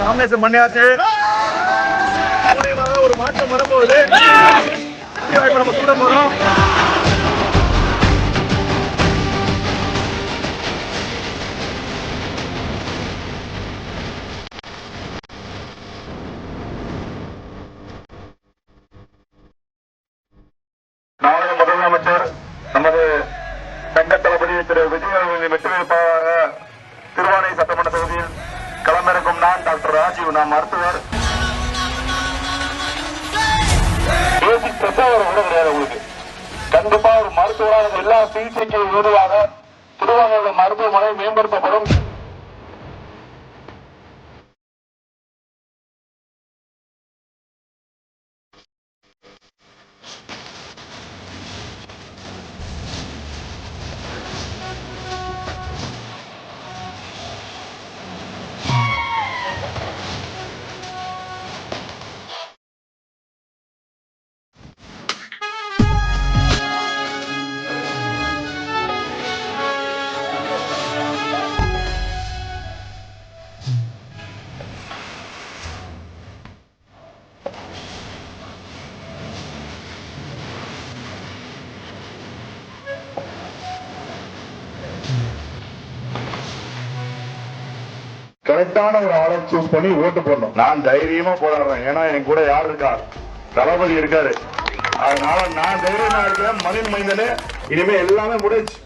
Nomination பண்ணியாச்சு. ஒரு மாற்றம் வரும்போது நம்ம கூட போறோம். நாளைய முதலமைச்சர் நமது தங்க தளபதி திரு விஜய் வெற்றி வேட்பாளராக திருவானை சட்டமன்ற தொகுதியில் களமிறக்கும் நான் டாக்டர் ராஜீவ். நான் மருத்துவர். பிரச்சாரம் கூட கிடையாது உங்களுக்கு. கண்டிப்பா ஒரு மருத்துவராக எல்லா சிகிச்சைக்கு உதவியாக திருவாரூர் மருத்துவமனை மேம்படுத்தப்படும். கரெக்டான ஒரு ஆளை சூஸ் பண்ணி ஓட்டு போடணும். நான் தைரியமா போராடுறேன். ஏன்னா என் கூட யார் இருக்கா? தளபதி இருக்காரு. அதனால நான் தைரியமா இருக்கிறேன். மனித மைந்தனே, இனிமே எல்லாமே முடிச்சு.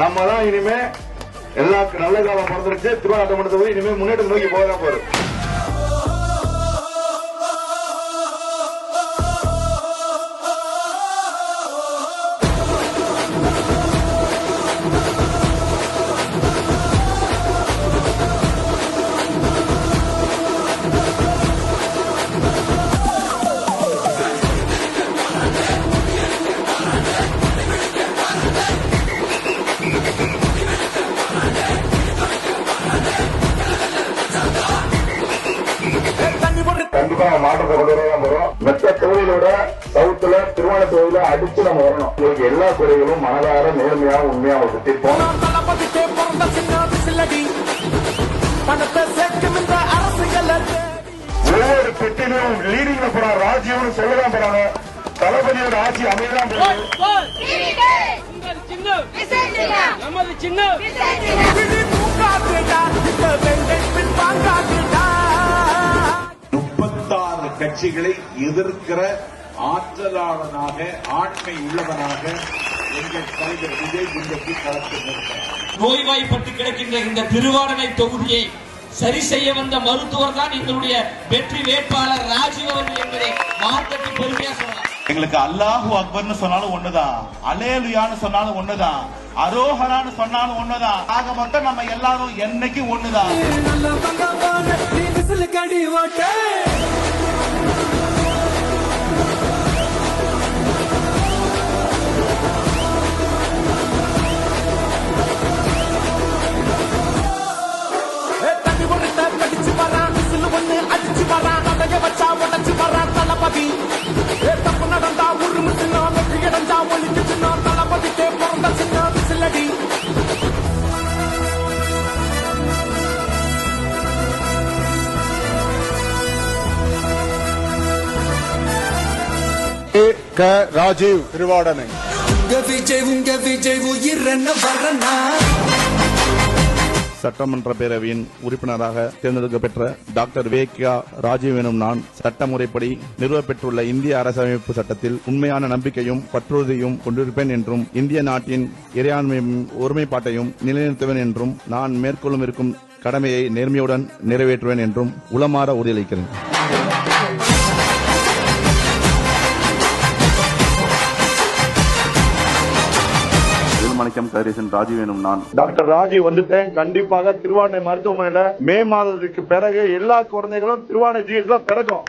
நம்ம தான் இனிமே எல்லா நல்ல காலம் பிறந்துருச்சு. திருவாரூர் இனிமே முன்னேற்றம் நோக்கி போகதான் போறோம். கண்டிப்பா மாற்றத்தை கொண்டு வரதான் போறோம். மற்ற தொகுதியோட சவுத்துல திருவாரூர் தொகுதியில அடிச்சு நம்ம வரணும். உங்களுக்கு எல்லா குறைகளும் மனதார நேர்மையாக உண்மையாக சுத்திப்போம். ஒவ்வொரு பெட்டிலும் லீடிங்ல போற ராஜ்யம்னு சொல்லதான் போறாங்க. தளபதியோட ஆட்சி அமையதான் கட்சிகளை எதிர்க்கிற ஆற்றலாளனாக ஆண்மை உள்ளவனாக எங்கள் தலைவர் விஜய் இன்றைக்கு களத்தில் நோய்வாய்ப்பட்டு கிடக்கின்ற இந்த திருவாரணை தொகுதியை சரி செய்ய வந்த மருத்துவர் தான் எங்களுடைய வெற்றி வேட்பாளர் ராஜீவ் அவர்கள் என்பதை மார்க்கெட்டு பெருமையா சொல்லலாம். எங்களுக்கு அல்லாஹு அக்பர்னு சொன்னாலும் ஒண்ணுதான், அலேலுயான்னு சொன்னாலும் ஒண்ணுதான், அரோஹரான்னு சொன்னாலும் ஒண்ணுதான். ஆக மொத்தம் நம்ம எல்லாரும் என்னைக்கு ஒண்ணுதான். ராஜீவ் திருவாடனை சட்டமன்ற பேரவையின் உறுப்பினராக தேர்ந்தெடுக்கப்பெற்ற டாக்டர் வேக்கியா ராஜீவ் எனும் நான் சட்டமுறைப்படி நிறுவப்பெற்றுள்ள இந்திய அரசமைப்பு சட்டத்தில் உண்மையான நம்பிக்கையும் பற்றுறுதியும் கொண்டிருப்பேன் என்றும் இந்திய நாட்டின் இறையாண்மையும் ஒருமைப்பாட்டையும் நிலைநிறுத்துவேன் என்றும் நான் மேற்கொள்ளும் இருக்கும் கடமையை நேர்மையுடன் நிறைவேற்றுவேன் என்றும் உளமாற உறுதியளிக்கிறேன். ராஜீவ் எனும் நான் டாக்டர் ராஜீவ் வந்துட்டேன். கண்டிப்பாக திருவானை மருத்துவமனையில மே மாதத்துக்கு பிறகு எல்லா குழந்தைகளும் திருவானை ஜிஎஸ்ல பிறக்கும்.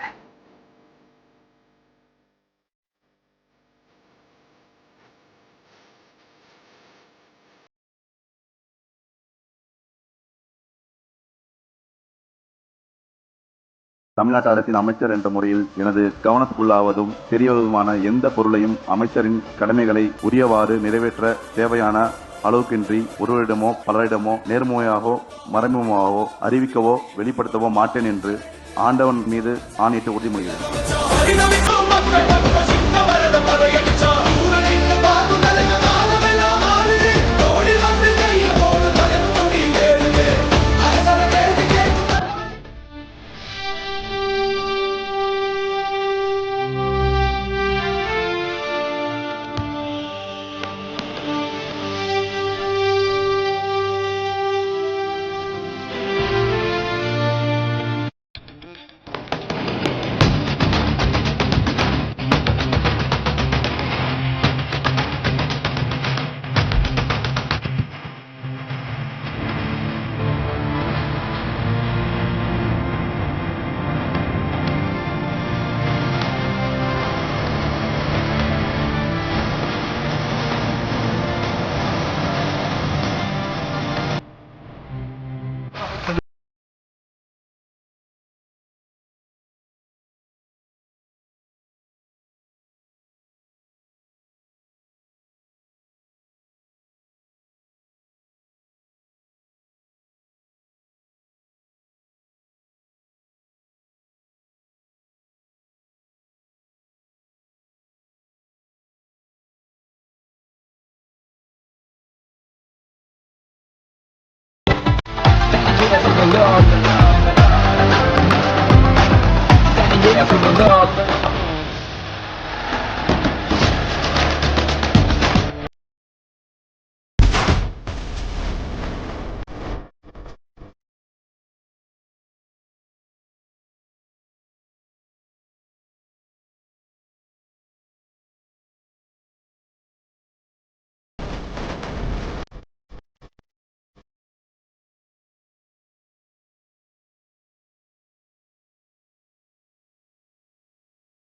தமிழ்நாட்டு அரசின் அமைச்சர் என்ற முறையில் எனது கவனத்துக்குள்ளாவதும் தெரியவதுமான எந்த பொருளையும் அமைச்சரின் கடமைகளை உரியவாறு நிறைவேற்ற தேவையான அளவுக்கின்றி ஒருவரிடமோ பலரிடமோ நேர்முறையாகவோ மறைமுகமாகவோ அறிவிக்கவோ வெளிப்படுத்தவோ மாட்டேன் என்று ஆண்டவன் மீது ஆணையிட்டு உறுதிமொழிகிறேன்.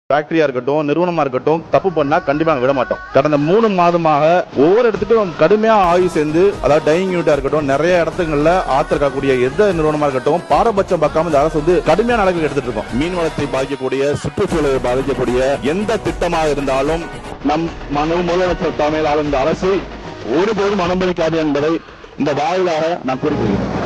ஃபேக்டரியா இருக்கட்டும், நிறுவனமா இருக்கட்டும், தப்பு பண்ணா கண்டிப்பா விட மாட்டோம். கடந்த 3 மாதமாக ஒவ்வொரு இடத்துக்கும் கடுமையா ஆய்வு சேர்ந்து, அதாவது டைனிங் யூனிட்டா இருக்கட்டும், நிறைய இடத்துங்கள்ல ஆத்திரக்கூடிய எந்த நிறுவனமா இருக்கட்டும், பாரபட்சம் பார்க்காம இந்த அரசு வந்து கடுமையான நடவடிக்கை எடுத்துட்டு இருக்கோம். மீன் வளத்தை பாதிக்கக்கூடிய, சுற்றுச்சூழலை பாதிக்கக்கூடிய எந்த திட்டமாக இருந்தாலும் நம் முதலமைச்சர் தலைமையிலான இந்த அரசு ஒருபோதும் அனுமதிக்காது என்பதை இந்த வாயிலாக நான் குறிப்பிடுகிறேன்.